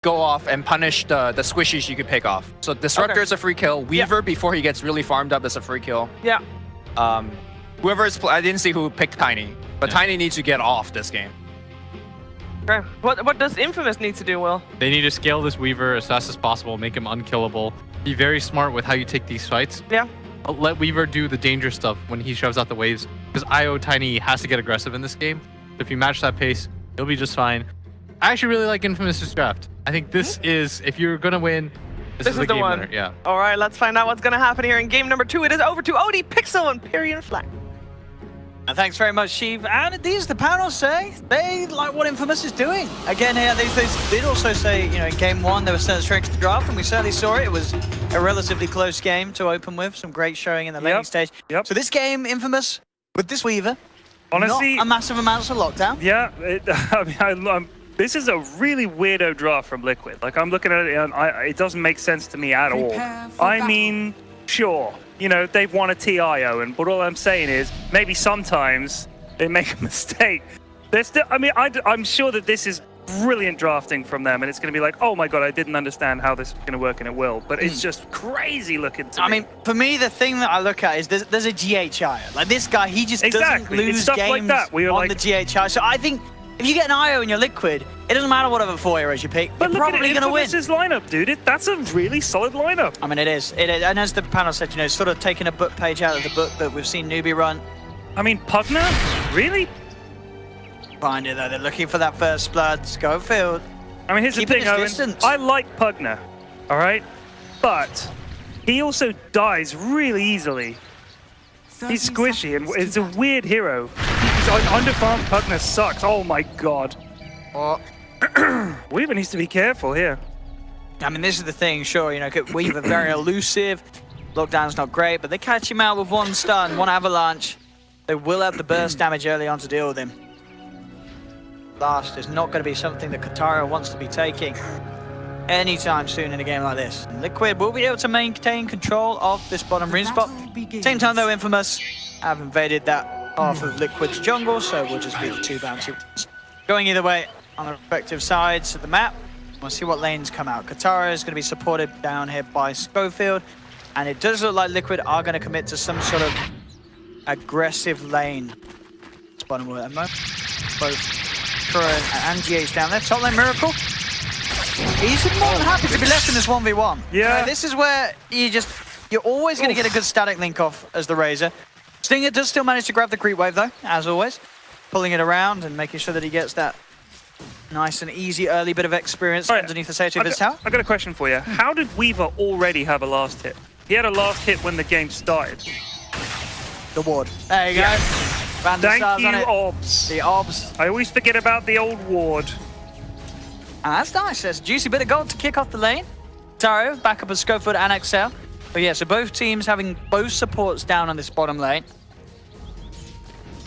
go off and punish the squishies you could pick off. So Disruptor is a free kill. Weaver, before he gets really farmed up, is a free kill. Yeah. Whoever is, I didn't see who picked Tiny, but Tiny needs to get off this game. Okay. What does Infamous need to do, Will? They need to scale this Weaver as fast as possible, make him unkillable. Be very smart with how you take these fights. Yeah. Let Weaver do the dangerous stuff when he shoves out the waves, because IO Tiny has to get aggressive in this game. If you match that pace, he'll be just fine. I actually really like Infamous's draft. I think this is, if you're gonna win, this is the game one. winner. Yeah. All right, let's find out what's gonna happen here in game number 2. It is over to Odie, Pixel, and Pyrian Flag. And thanks very much, Sheev. And these, the panel say they like what Infamous is doing. Again, here, they did also say, you know, in game 1, there was certain strengths to draft, and we certainly saw it. It was a relatively close game to open with, some great showing in the laning stage. So this game, Infamous, with this Weaver, honestly, not a massive amount of lockdown. Yeah, I mean, this is a really weirdo draft from Liquid. Like, I'm looking at it, and it doesn't make sense to me at all. I mean, sure, you know, they've won a TIO, but all I'm saying is, maybe sometimes they make a mistake. They're still, I mean, I'm sure that this is brilliant drafting from them, and it's going to be like, oh my god, I didn't understand how this is going to work, and it will. But it's just crazy looking to me. I mean, for me, the thing that I look at is there's a GHI. Like, this guy, he just doesn't lose stuff games like that. on the GHI. So I think if you get an IO and you're Liquid, it doesn't matter whatever 4 heroes you pick, you're probably going to win. This lineup, dude. That's a really solid lineup. I mean, it is. And as the panel said, you know, sort of taking a book page out of the book that we've seen Newbie run. I mean, Pugner? Really? Find it, though. They're looking for that first blood. Schofield. I mean, here's the thing, Owen. I like Pugner, all right? But he also dies really easily. He's squishy, and it's a weird hero. He's underfarmed. Pugner sucks. Oh my god. Weaver needs to be careful here. I mean, this is the thing, sure, you know, Weaver very elusive. Lockdown's not great, but they catch him out with one stun, one avalanche. They will have the burst damage early on to deal with him. Last is not going to be something that Katara wants to be taking anytime soon in a game like this. And Liquid will be able to maintain control of this bottom rune spot. Same time though, Infamous have invaded that half of Liquid's jungle, so we'll just be the 2 bounty ones. Going either way on the respective sides of the map. We'll see what lanes come out. Katara is going to be supported down here by Schofield, and it does look like Liquid are going to commit to some sort of aggressive lane. It's bottom at the moment. Both and GH down there. Top lane Miracle. He's more than happy to be left in this 1v1. Yeah. This is where you're always going to get a good static link off as the Razor. Stinger does still manage to grab the creep wave though, as always. Pulling it around and making sure that he gets that nice and easy early bit of experience underneath the safety of his tower. I got a question for you. How did Weaver already have a last hit? He had a last hit when the game started. The ward. There you go. Thank you, Obs. The Obs. I always forget about the old ward. And that's nice. That's a juicy bit of gold to kick off the lane. Taro, back up as Schofield and Excel. But yeah, so both teams having both supports down on this bottom lane.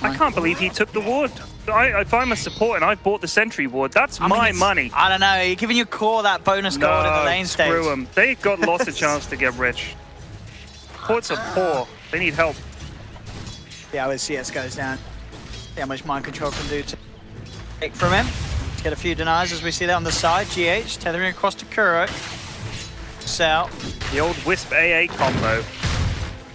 I can't believe he took the ward. If I'm a support and I've bought the sentry ward, that's my money. I don't know. You're giving your core that bonus gold in the lane stage. Screw them. They've got lots of chance to get rich. Ports are poor. They need help. Yeah, as CS goes down. See how much mind control can do to take from him. Get a few denies as we see that on the side. GH tethering across to Kuro. Cell. The old Wisp AA combo.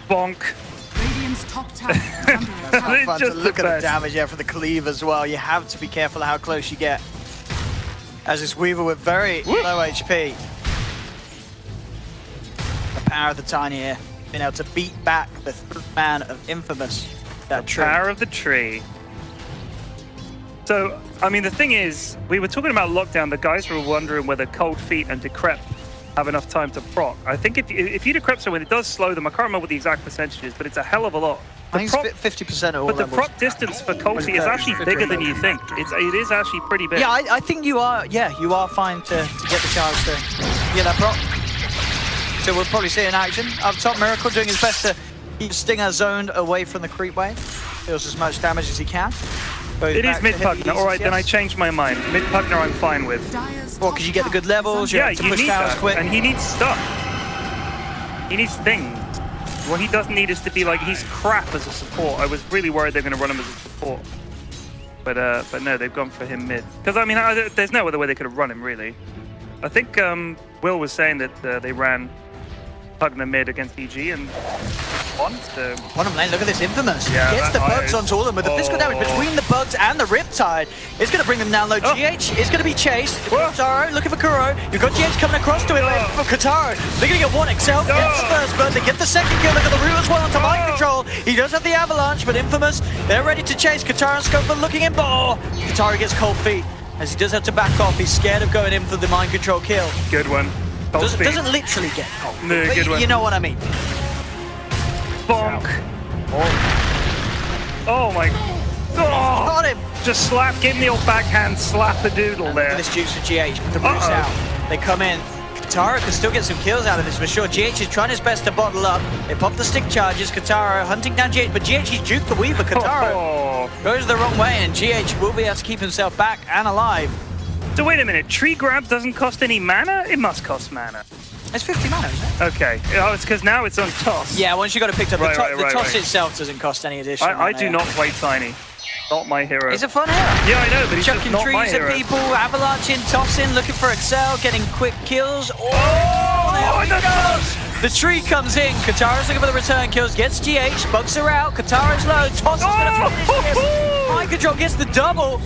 Bonk. Radiant's top tower is under attack. Fun to look at the damage here for the cleave as well. You have to be careful of how close you get. As this Weaver with very low HP. The power of the Tiny here. Being able to beat back the man of Infamous. That tree. Power of the tree. So, I mean, the thing is, we were talking about lockdown. The guys were wondering whether Cold Feet and Decrep have enough time to proc. I think if you Decrep someone, it does slow them. I can't remember what the exact percentage is, but it's a hell of a lot. I think it's 50% of all But levels. the proc distance for Cold Feet is actually bigger than you think. It is actually pretty big. Yeah, I think you are. Yeah, you are fine to get the chance to get that proc. So we'll probably see it in action. Up top, Miracle doing his best to keep Stinger zoned away from the creep wave. Deals as much damage as he can. It is mid Pugner. All right, then I changed my mind. Mid Pugner, I'm fine with. Well, because you get the good levels, you have to push need towers that. quick. And he needs stuff. He needs things. What he doesn't need is to be like, he's crap as a support. I was really worried they're going to run him as a support. But no, they've gone for him mid. Because, I mean, there's no other way they could have run him, really. I think Will was saying that they ran Pugna mid against EG and won. So Bottom lane, look at this Infamous. Yeah, Gets the that bugs is- onto all of them with the physical damage between the bugs and the Riptide. It's going to bring them down low. GH is going to be chased. Kataro looking for Kuro. You've got GH coming across to him for Kataro. They're going to get one. Excel gets the first burn. They get the second kill. Look at the root as well onto mind control. He does have the avalanche, but Infamous, they're ready to chase. Kataro and Scoper looking in. Oh, Kataro gets cold feet as he does have to back off. He's scared of going in for the mind control kill. good one. Doesn't literally get cold. No, But good one. you know what I mean. Bonk. Oh my. Oh, Got him. just slap. Give him the old backhand slap a doodle Look there. at this juice for GH with the roots out. They come in. Katara can still get some kills out of this for sure. GH is trying his best to bottle up. They pop the stick charges. Katara hunting down GH, but GH he's juked the Weaver. Katara Oh. goes the wrong way, and GH will be able to keep himself back and alive. So wait a minute. Tree grab doesn't cost any mana. It must cost mana. It's 50 mana, isn't it? Okay. Oh, it's because now it's on toss. Yeah, once you got it picked up, Right, the right, toss right. itself doesn't cost any additional I mana, do yeah. not play Tiny. Not my hero. He's a fun hero. Yeah, I know, but he's just Chucking not my trees at hero. people, avalanching, tossing, looking for Excel, getting quick kills. Oh, there we the go. toss! The tree comes in. Katara's looking for the return kills. Gets GH. Bugs are out. Katara's low. Toss is going to finish him. Mind Control gets the double.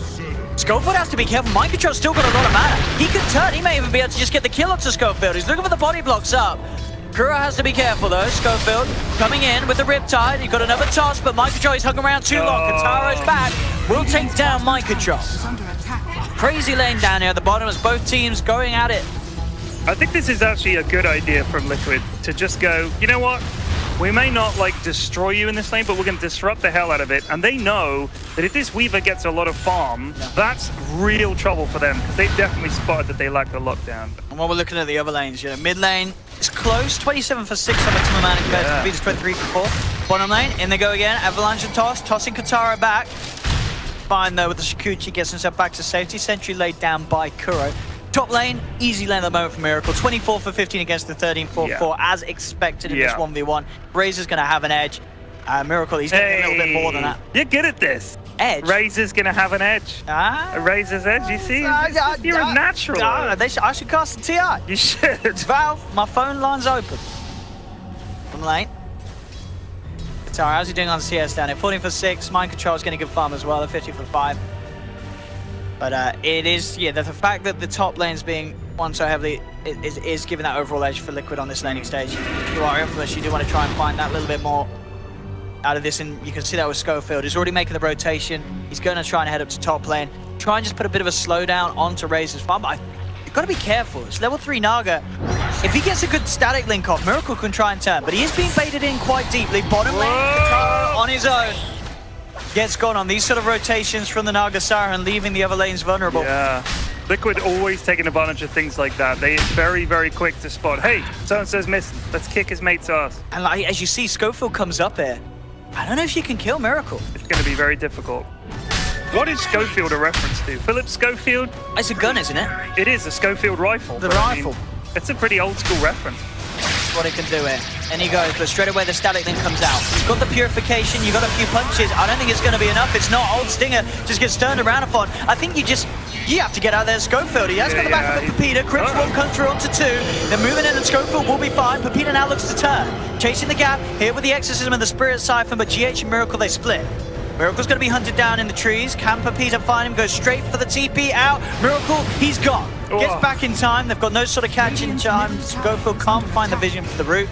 Schofield has to be careful. Mind Control's still got a lot of mana. He can turn. He may even be able to just get the kill onto Schofield. He's looking for the body blocks up. Kuro has to be careful though. Schofield coming in with the Riptide. He got another toss, but Mind Control is hung around too long. Katara's back. Will take down Mind Control. is under attack. Crazy lane down here at the bottom as both teams going at it. I think this is actually a good idea from Liquid to just go, you know what? We may not like destroy you in this lane, but we're going to disrupt the hell out of it. And they know that if this Weaver gets a lot of farm, that's real trouble for them because they've definitely spotted that they lack the lockdown. And while we're looking at the other lanes, you know, mid lane is close, 27 for 6 on the Timmer Man compared to Vita's 23 for 4. Bottom lane, in they go again, Avalanche and toss, tossing Katara back. Fine though with the Shikuchi, gets himself back to safety. Sentry laid down by Kuro. Top lane, easy lane at the moment for Miracle. 24 for 15 against the 13 for 4, as expected in this 1v1. Razor's going to have an edge. Miracle, he's getting a little bit more than that. You're good at this. Edge? Razor's going to have an edge. A Razor's edge, you see? You're a natural. I should cast a TI. You should. Valve, my phone line's open. From lane. Katara, how's he doing on CS down here? 14 for 6. Mind Control's getting good farm as well, 50 for 5. But it is, the fact that the top lane's being won so heavily is giving that overall edge for Liquid on this laning stage. If you are Infamous, you do want to try and find that little bit more out of this, and you can see that with Schofield. He's already making the rotation. He's going to try and head up to top lane. Try and just put a bit of a slowdown onto Razor's farm, but you've got to be careful. It's level 3 Naga. If he gets a good static link off, Miracle can try and turn, but he is being baited in quite deeply. Bottom lane, Katara on his own. Gets gone on these sort of rotations from the Naga Siren, leaving the other lanes vulnerable. Yeah. Liquid always taking advantage of things like that. They are very, very quick to spot, hey, so-and-so's missing. Let's kick his mate's ass. And like, as you see, Schofield comes up here. I don't know if you can kill Miracle. It's going to be very difficult. What is Schofield a reference to? Philip Schofield? It's a gun, isn't it? It is a Schofield rifle. The but I mean, rifle. it's a pretty old school reference. That's what he can do here. And he goes, but straight away the static link comes out. You've got the purification, you've got a few punches. I don't think it's going to be enough. It's not. Old Stinger just gets turned around upon. I think you have to get out there, Schofield. He has got the back of the Pepita. Crips won't come through onto 2. They're moving in and Schofield will be fine. Pepita now looks to turn. Chasing the gap here with the Exorcism and the Spirit Siphon, but GH and Miracle, they split. Miracle's going to be hunted down in the trees. Can Pepita find him? Goes straight for the TP out. Miracle, he's gone. Gets back in time. They've got no sort of catching time. Schofield can't find the vision for the route.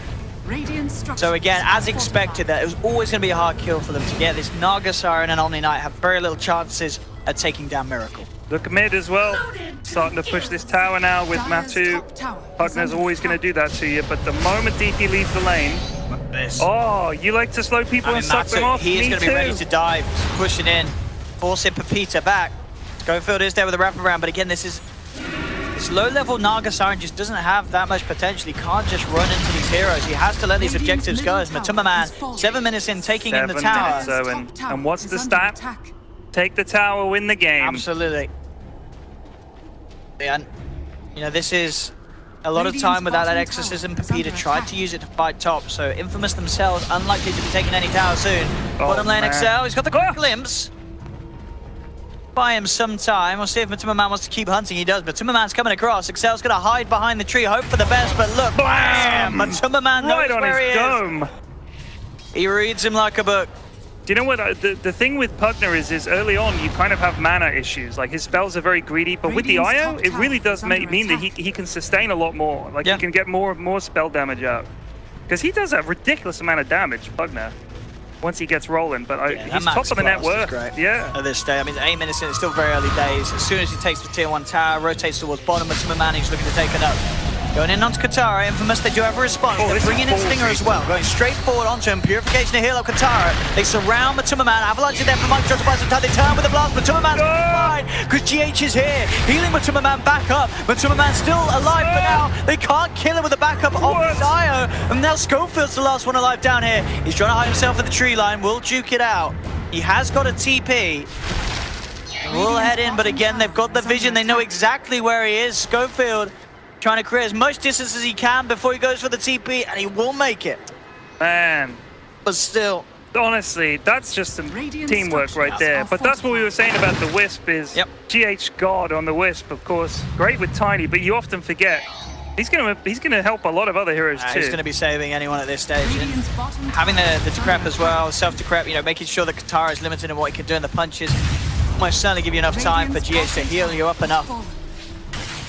So again, as expected, that it was always going to be a hard kill for them to get. This Naga Siren and Omni Knight have very little chances at taking down Miracle. Look mid as well. Starting to push this tower now with Matu. Pugner's always going to do that to you, but the moment DP leaves the lane... Oh, you like to slow people and suck them off? He is going to be ready to dive, pushing in, forcing Pepita back. Schofield is there with a wraparound, but again, this low-level Naga Siren just doesn't have that much potential. He can't just run into these heroes. He has to let these objectives go. As Matuma Man, 7 minutes in, taking in the tower. And what's the stat? Take the tower, win the game. Absolutely. And, you know, this is a lot of time without that Exorcism. Pepita tried to use it to fight top, so Infamous themselves unlikely to be taking any tower soon. Bottom lane Excel, he's got the quick glimpse. buy him some time. We'll see if Matuma Man wants to keep hunting. He does. Matuma Man's coming across. Excel's going to hide behind the tree, hope for the best, but look, bam! Matuma Man knows Right on where he his is. dome. He reads him like a book. Do you know what? The thing with Pugner is early on you kind of have mana issues. Like his spells are very greedy, but with the IO, it really does mean that he can sustain a lot more. Like he can get more spell damage out. Because he does a ridiculous amount of damage, Pugner, once he gets rolling. But he's top of the net worth. Yeah. At this stage, I mean, 8 minutes in, it's still very early days. As soon as he takes the tier 1 tower, rotates towards bottom, Matuma Man, he's looking to take another. Going in onto Katara, Infamous, they do have a response. They're bringing in Stinger as well. Going straight forward onto him. Purification to heal up Katara. They surround Matuma Man. Avalanche is there for Mike to buy some time. They turn with the blast. Matuma Man's fine because GH is here. Healing Matuma Man back up. Matuma Man's still alive, but now they can't kill him with the backup of his IO. And now Schofield's the last one alive down here. He's trying to hide himself at the tree line. Will juke it out. He has got a TP. We'll head in, but again, they've got the vision. They know exactly where he is. Schofield trying to create as much distance as he can before he goes for the TP, and he will make it. Man. But still. Honestly, that's just some teamwork right there. But that's what we were saying about the Wisp is GH God on the Wisp, of course. Great with Tiny, but you often forget. He's gonna help a lot of other heroes too. He's gonna be saving anyone at this stage. And having the decrep as well, self-decrep, you know, making sure that Katara is limited in what he can do in the punches. Most certainly give you enough time for GH to heal you up enough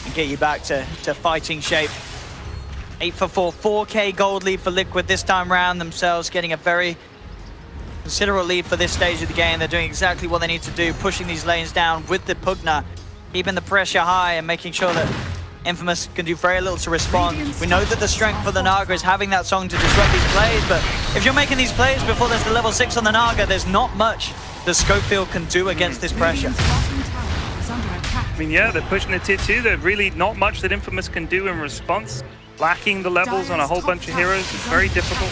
and get you back to fighting shape. 8 for 4, 4K gold lead for Liquid this time round, themselves getting a very considerable lead for this stage of the game. They're doing exactly what they need to do, pushing these lanes down with the Pugna, keeping the pressure high and making sure that Infamous can do very little to respond. We know that the strength for the Naga is having that song to disrupt these plays, but if you're making these plays before there's the level 6 on the Naga, there's not much that Schofield can do against this pressure. I mean, yeah, they're pushing the tier 2. There's really not much that Infamous can do in response. Lacking the levels on a whole bunch of heroes is very difficult.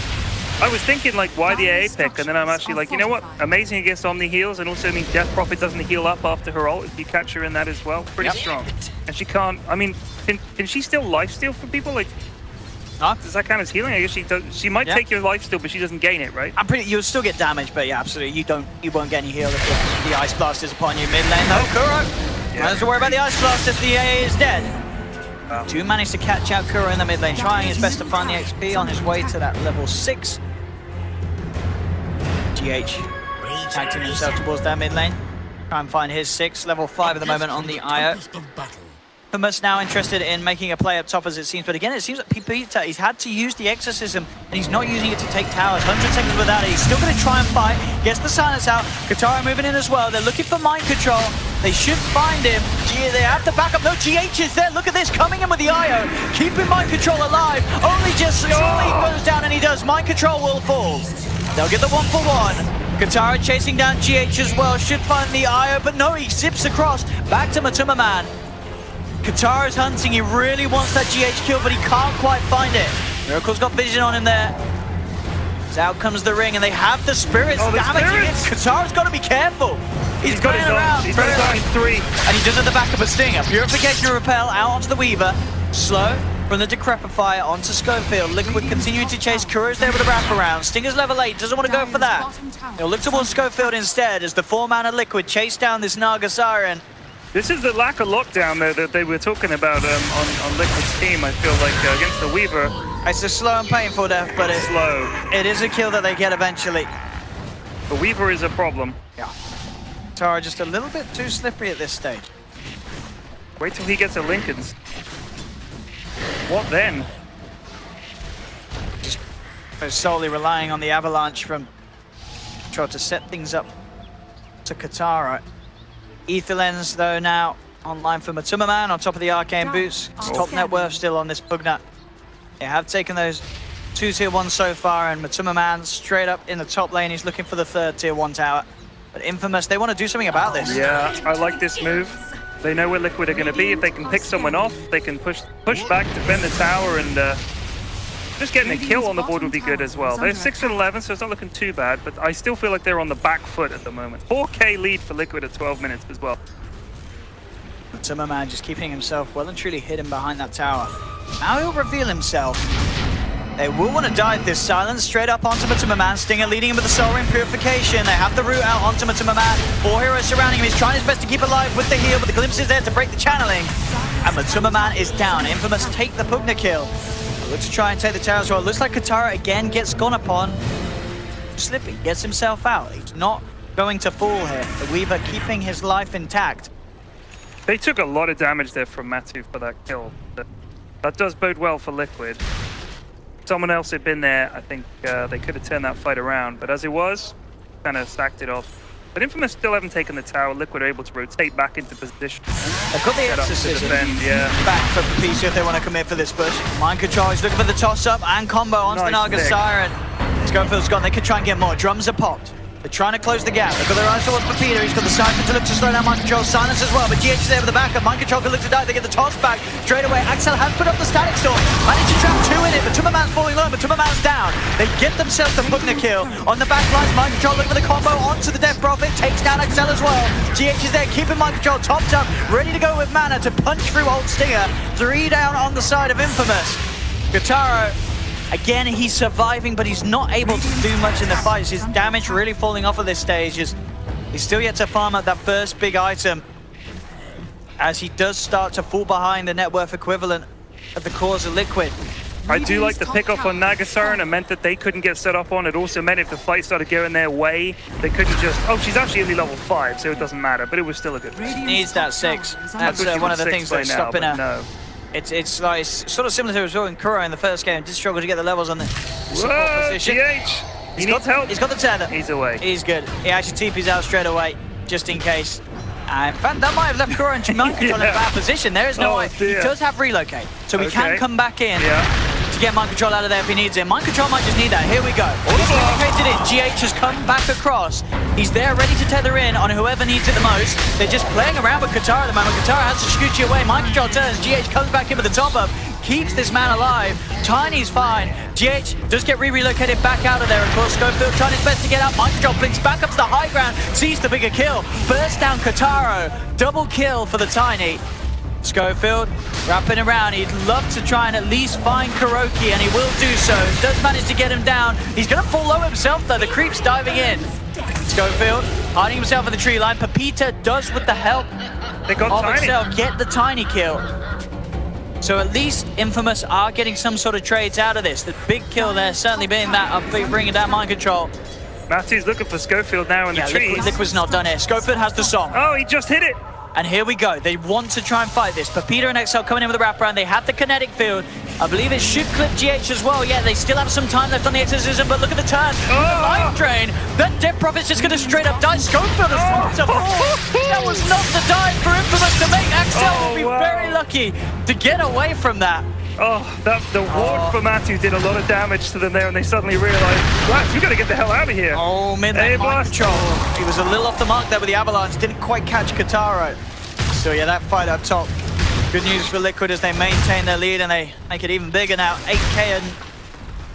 I was thinking, like, why the AA pick? And then I'm actually like, you know what? Amazing against Omni heals, and also, I mean, Death Prophet doesn't heal up after her ult if you catch her in that as well. Pretty strong. And she can't, I mean, can she still lifesteal for people? Like, does that count as healing? I guess she does. She might take your lifesteal, but she doesn't gain it, right? You'll still get damage, but yeah, absolutely. You won't get any heal if the Ice Blast is upon you mid lane. No, Kuro! Don't have to worry about the Ice Blast if the AA is dead. Wow. Do manage to catch out Kuro in the mid lane, trying his best to find the XP on his way to that level 6. GH acting himself towards that mid lane. Try and find his 6, level 5 at the moment on the IO. Infamous now interested in making a play up top as it seems, but again it seems like Pipita, he's had to use the Exorcism and he's not using it to take towers. 100 seconds without it, he's still going to try and fight, gets the silence out. Katara moving in as well, they're looking for mind control. They should find him. They have to back up. No, GH is there. Look at this, coming in with the IO. Keeping mind control alive. Only just slowly goes down and he does. Mind control will fall. They'll get the 1-for-1. Katara chasing down GH as well. Should find the IO, but no, he zips across. Back to Matuma Man. Katara's hunting. He really wants that GH kill, but he can't quite find it. Miracle's got vision on him there. So out comes the ring, and they have the spirits damaging it. Katara's got to be careful. He's going around. He's got his own 3. And he does have the back of a Stinger. Purification to repel out onto the Weaver. Slow from the Decrepifier onto Schofield. Liquid continuing to chase. Kuro's there with a wraparound. Stinger's level 8. Doesn't want to go for that. He'll look towards Schofield instead as the 4-mana Liquid chase down this Naga Siren. This is the lack of lockdown though that they were talking about on Liquid's team, I feel like, against the Weaver. It's a slow and painful death, but it is a kill that they get eventually. The Weaver is a problem. Yeah. Tara just a little bit too slippery at this stage. Wait till he gets a Lincoln's. What then? Just solely relying on the avalanche from trying to set things up to Katara. Ether Lens though now online for Matuma Man on top of the Arcane Boots. It's top net worth still on this Pugna. They have taken those 2 tier 1s so far, and Matuma Man straight up in the top lane. He's looking for the 3rd tier 1 tower. But Infamous, they want to do something about this. Yeah, I like this move. They know where Liquid are going to be. If they can pick someone off, they can push back, defend the tower, and just getting a kill on the board would be good as well. They're 6 and 11, so it's not looking too bad, but I still feel like they're on the back foot at the moment. 4K lead for Liquid at 12 minutes as well. Matuma Man just keeping himself well and truly hidden behind that tower. Now he'll reveal himself. They will want to dive this. Silence straight up onto Man. Stinger leading him with the Soul Ring Purification. They have the route out onto Man. 4 heroes surrounding him. He's trying his best to keep alive with the heal, but the glimpse is there to break the channeling. And Man is down. Infamous take the Pugna kill. Looks to try and take the tower as well. Looks like Katara again gets gone upon. Slipping, gets himself out. He's not going to fall here. The Weaver keeping his life intact. They took a lot of damage there from Matu for that kill. That does bode well for Liquid. Someone else had been there, I think they could have turned that fight around, but as it was, kind of sacked it off. But Infamous still haven't taken the tower. Liquid are able to rotate back into position. They've got the exorcism back for PC if they want to commit for this push. Mind Control, he's looking for the toss-up and combo onto the Naga Siren. Scofield's gone, they could try and get more. Drums are popped. They're trying to close the gap. They've got their eyes towards Pepito. He's got the Siphon to look to slow down Mind Control. Silence as well, but GH is there with the backup. Mind Control can look to dive. They get the toss back straight away. Axel has put up the Static Storm. Managed to trap 2 in it, but Man's falling low, but Man's down. They get themselves the Pugna kill. On the back lines, Mind Control looking for the combo onto the Death Prophet. Takes down Axel as well. GH is there, keeping Mind Control topped up, ready to go with mana to punch through old Stinger. 3 down on the side of Infamous. Kataro, again, he's surviving, but he's not able to do much in the fights. His damage really falling off at this stage. He's still yet to farm up that first big item, as he does start to fall behind the net worth equivalent of the cores of Liquid. I do like the pickoff on Nagasaran. It meant that they couldn't get set up on. It also meant if the fight started going their way, they couldn't just... Oh, she's actually only level 5, so it doesn't matter, but it was still a good one. Needs that 6. That's one of the things that's stopping her. No. It's like sort of similar to what we saw in Kuro in the first game. Did struggle to get the levels on the support Whoa, position. GH! He needs help. He's got the tether. He's away. He's good. He actually TP's out straight away, just in case. In fact, that might have left Kuro and Mind Control in a bad position. There is no way. He does have relocate, so he can come back in to get Mind Control out of there if he needs it. Mind Control might just need that. Here we go. He's relocated in. GH has come back across. He's there ready to tether in on whoever needs it the most. They're just playing around with Katara at the moment. Katara has to scoot you away. Mind Control turns. GH comes back in with the top up. Keeps this man alive. Tiny's fine. GH does get relocated back out of there. Of course, Schofield trying his best to get out. Mind Control blinks back up to the high ground. Sees the bigger kill. Bursts down Kataro. Double kill for the Tiny. Schofield wrapping around. He'd love to try and at least find Kuroki, and he will do so. Does manage to get him down. He's going to fall low himself, though. The creep's diving in. Schofield hiding himself in the tree line. Pepita does, with the help of Excel, get the Tiny kill. So at least Infamous are getting some sort of trades out of this. The big kill there certainly being that of bringing down Mind Control. Matthew's looking for Schofield now in the trees. Liquid's not done here. Schofield has the song. Oh, he just hit it. And here we go. They want to try and fight this. Pepita and Excel coming in with a wraparound. They have the kinetic field. I believe it should clip GH as well. Yeah, they still have some time left on the exorcism, but look at the turn. The life drain. That Death Prophet's just going to straight up die. Schofield has That was not the dive for Infamous to make. Axel will be very lucky to get away from that. Oh, the ward for Matthew did a lot of damage to them there, and they suddenly realized, Blast, we got to get the hell out of here. Oh, mid-lane Mind Control. He was a little off the mark there with the Avalanche. Didn't quite catch Kataro. So yeah, that fight up top. Good news for Liquid as they maintain their lead and they make it even bigger now. 8k and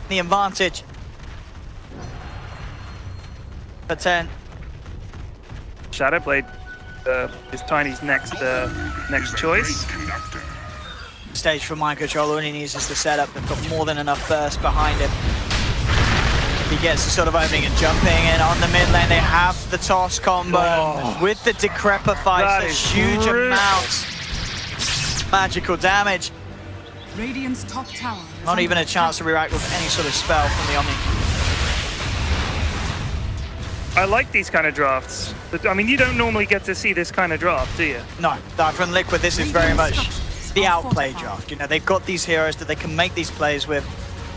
the advantage. For 10. Shadowblade is Tiny's next choice. Stage for Mind Control, all he needs is the setup. They've got more than enough burst behind him. He gets the sort of opening and jumping in on the mid lane. They have the toss combo with the Decrepify. So huge amounts. Magical damage. Radiant's top tower. Not even a chance to react with any sort of spell from the Omni. I like these kind of drafts. I mean, you don't normally get to see this kind of draft, do you? No, from Liquid, this is very much the outplay draft. You know, they've got these heroes that they can make these plays with.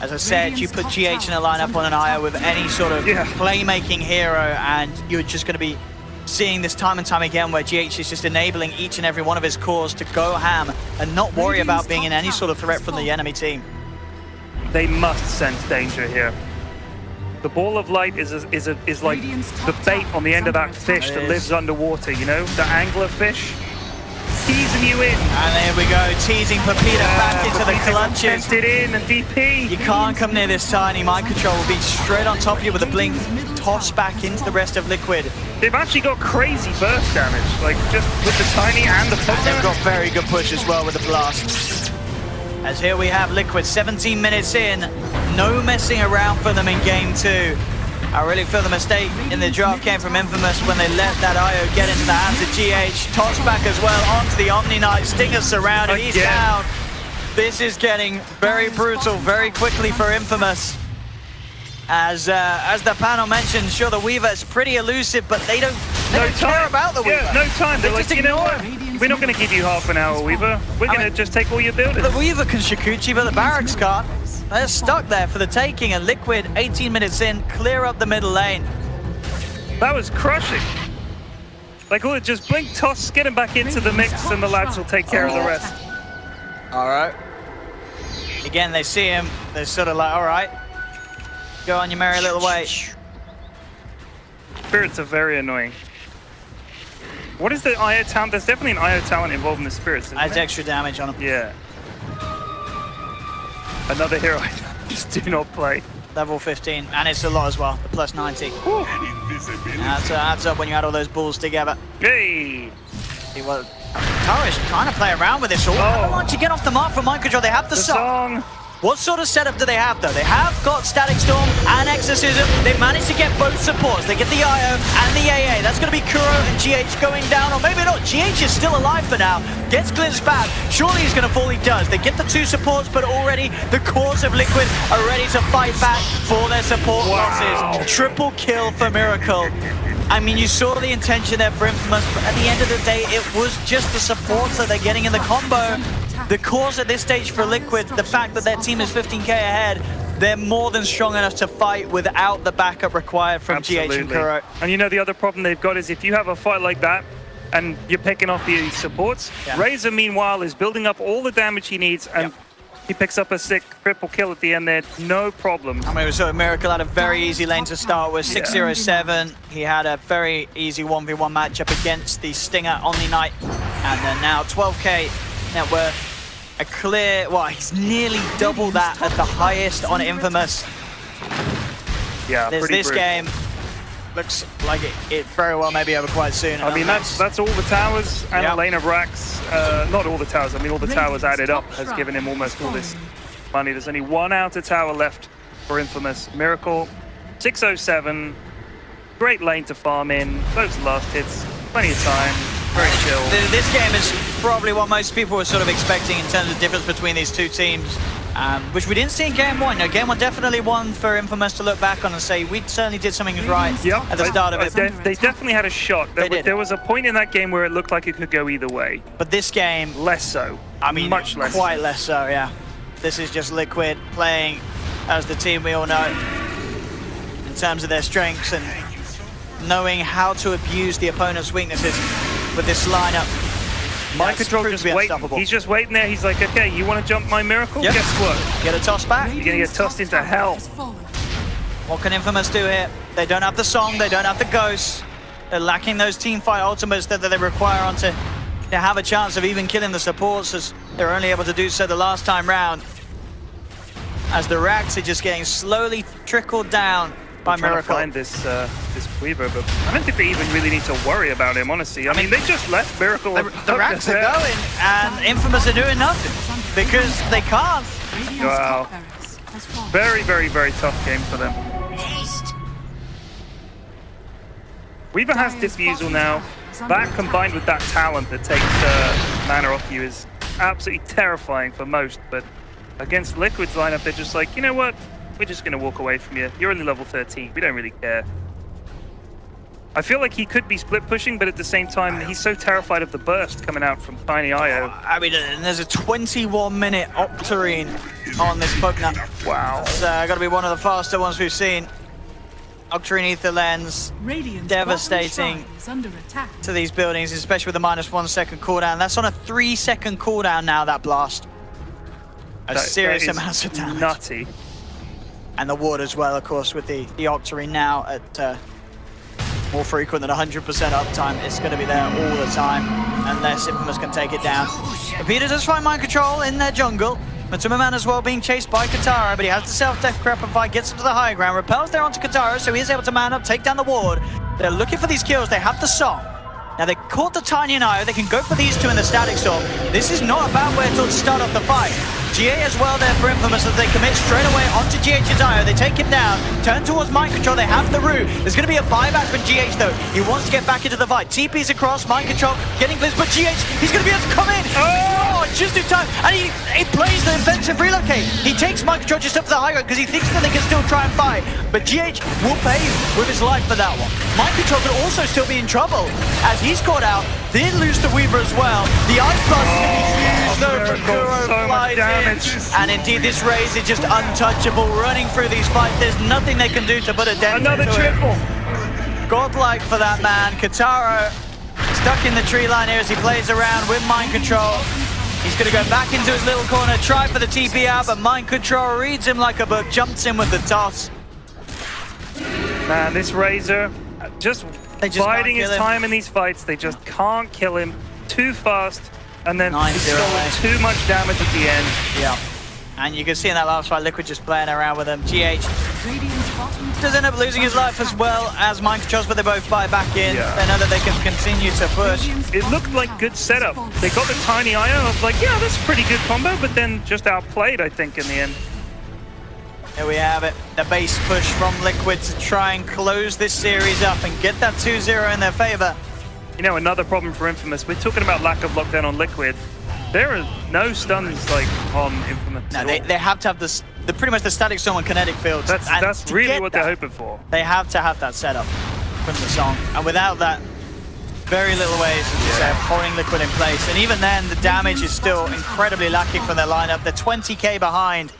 As I said, you put GH in a lineup on an IO with any sort of playmaking hero, and you're just going to be seeing this time and time again where GH is just enabling each and every one of his cores to go ham and not worry about being in any sort of threat from the enemy team. They must sense danger here. The ball of light is like the bait on the end of that fish that lives underwater, you know? The angler fish. Teasing you in. And there we go, teasing Pepita back into the clutches. Sent it in and DP. You can't come near this Tiny. Mind Control will be straight on top of you with a blink. Toss back into the rest of Liquid. They've actually got crazy burst damage, like just with the Tiny and the Pugna. And they've got very good push as well with the blast. As here we have Liquid 17 minutes in. No messing around for them in game 2. I really feel the mistake in the draft came from Infamous when they let that IO get into the hands of GH. Toss back as well onto the Omni Knight. Stinger surrounded, he's down. This is getting very brutal very quickly for Infamous. As the panel mentioned, sure, the Weaver is pretty elusive, but they don't care about the Weaver. Yeah, no time. They're like, just you know ignore what? him. We're not going to give you half an hour, Weaver. We're going to just take all your buildings. The Weaver can Shikuchi, but the Barracks can't. They're stuck there for the taking, and Liquid, 18 minutes in, clear up the middle lane. That was crushing. Like, look, just blink, toss, get him back into the mix, and the lads will take care of the rest. All right. Again, they see him. They're sort of like, all right, go on your merry little way. Spirits are very annoying. What is the IO talent? There's definitely an IO talent involved in the spirits. Adds extra damage on him. Yeah. Another hero I just do not play. Level 15, and it's a lot as well, the plus 90. Adds up when you add all those balls together. Hey! See what Tarish trying to play around with this all. How much you get off the mark from Mind Control? They have the song. What sort of setup do they have though? They have got Static Storm and Exorcism. They managed to get both supports. They get the IO and the AA. That's going to be Kuro and GH going down, or maybe not. GH is still alive for now. Gets glimpsed back. Surely he's going to fall. He does. They get the 2 supports, but already the cores of Liquid are ready to fight back for their support losses. Triple kill for Miracle. I mean, you saw the intention there for Infamous, but at the end of the day, it was just the supports that they're getting in the combo. The cause at this stage for Liquid, the fact that their team is 15k ahead, they're more than strong enough to fight without the backup required from GH and Kuro. And you know, the other problem they've got is if you have a fight like that and you're picking off the supports, Razor meanwhile is building up all the damage he needs, and he picks up a sick triple kill at the end there, no problem. I mean, so Miracle had a very easy lane to start with, 607. He had a very easy 1v1 matchup against the Stinger Omni Knight, and then now 12k net worth. A clear, well, he's nearly double that at the highest on Infamous. Yeah, this game looks like it very well may be over quite soon. I mean, that's all the towers and a lane of racks. Not all the towers, I mean, all the towers added up has given him almost all this money. There's only 1 outer tower left for Infamous. Miracle, 607. Great lane to farm in. Those last hits, plenty of time. Very chill. This game is probably what most people were sort of expecting in terms of difference between these two teams, which we didn't see in game 1. Now, game 1 definitely one for Infamous to look back on and say, we certainly did something right at the start of it. They definitely had a shot. There was a point in that game where it looked like it could go either way. But this game... Less so. I mean, much less. Quite less so, yeah. This is just Liquid playing as the team we all know in terms of their strengths and knowing how to abuse the opponent's weaknesses with this lineup. Mind Control just waiting. He's just waiting there. He's like, okay, you want to jump my Miracle? Yep. Guess what? Get a toss back. You're going to get tossed into hell. What can Infamous do here? They don't have the song, they don't have the ghost. They're lacking those teamfight ultimates that they require on to have a chance of even killing the supports, as they're only able to do so the last time round. As the racks are just getting slowly trickled down by Miracle. Trying to find this Weaver, but I don't think they even really need to worry about him, honestly. I mean, they just left Miracle. The racks are going, and Infamous are doing nothing because they can't. Wow. Very, very, very tough game for them. Weaver has Diffusal now. That combined with that talent that takes mana off you is absolutely terrifying for most, but against Liquid's lineup, they're just like, you know what? We're just going to walk away from you. You're only level 13. We don't really care. I feel like he could be split pushing, but at the same time, he's so terrified of the burst coming out from Tiny IO. I mean, there's a 21-minute Octarine on this Pugna. Wow. It's got to be one of the faster ones we've seen. Octarine Ether Lens, devastating to these buildings, especially with the -1 second cooldown. That's on a 3-second cooldown now, that blast. Serious amounts of damage. Nutty. And the ward as well, of course, with the Octarine now at more frequent than 100% uptime. It's going to be there all the time, unless Infamous can take it down. Peter does find Mind Control in their jungle. Matsumaman as well being chased by Katara, but he has the self-decrepify, gets him to the high ground, repels there onto Katara, so he is able to man up, take down the ward. They're looking for these kills, they have the song. Now they caught the Tiny and IO, they can go for these two in the Static Storm. This is not a bad way to start off the fight. GA as well there for Infamous as they commit straight away onto GH's IO. They take him down, turn towards mind control. They have the root. There's going to be a buyback from GH though. He wants to get back into the fight. TP's across, mind control, getting blitz, but GH, he's going to be able to come in. Oh, just in time. And he plays the offensive relocate. He takes mind control just up to the high ground because he thinks that they can still try and fight. But GH will pay with his life for that one. Mind control could also still be in trouble as he's caught out. Did lose the Weaver as well. The Ice Blast is going to be used though for Kuro. So much damage. And indeed, this Raze is just untouchable. Running through these fights, there's nothing they can do to put a dent Another into triple. it. Godlike for that man. Kataro stuck in the tree line here as he plays around with mind control. He's going to go back into his little corner, try for the TP out, but mind control reads him like a book, jumps in with the toss. Man, this Razor just biding his him. time in these fights. They just can't kill him too fast, and then 9-0 he's stolen too much damage at the end. Yeah. And you can see in that last fight, Liquid just playing around with him. GH does end up losing his life as well as mind controls, but they both buy back in. Yeah. They know that they can continue to push. It looked like good setup. They got the tiny IO. I was like, yeah, that's a pretty good combo, but then just outplayed, I think, in the end. Here we have it. The base push from Liquid to try and close this series up and get that 2-0 in their favor. You know, another problem for Infamous, we're talking about lack of lockdown on Liquid. There are no stuns like on Infamous. No, they have to have this, pretty much the static storm and kinetic fields. That's really what they're hoping for. They have to have that setup from the song. And without that, very little ways of pouring Liquid in place. And even then, the damage is still incredibly lacking from their lineup. They're 20k behind.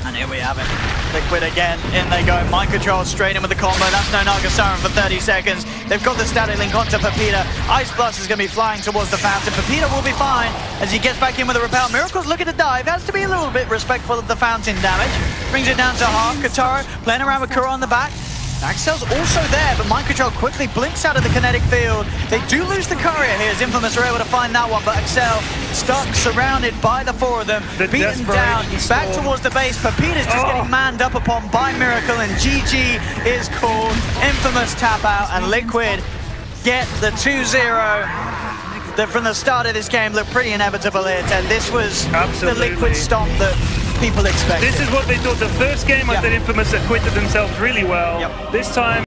And here we have it. Liquid again, in they go. Mind control straight in with the combo. That's no Naga Siren for 30 seconds. They've got the static link onto Pepita. Ice Blast is going to be flying towards the fountain. Pepita will be fine as he gets back in with a repel. Miracle's looking to dive. Has to be a little bit respectful of the fountain damage. Brings it down to half. Kataro playing around with Kuro on the back. Axel's also there, but mind control quickly blinks out of the kinetic field. They do lose the courier here as Infamous are able to find that one, but Axel stuck, surrounded by the four of them, beaten down, back towards the base. Pepita's just getting manned up upon by Miracle, and GG is called. Infamous tap out, and Liquid get the 2-0. That from the start of this game looked pretty inevitable here, Ted. This was the Liquid stomp that people expected. This is what they thought the first game. I thought Infamous acquitted themselves really well. This time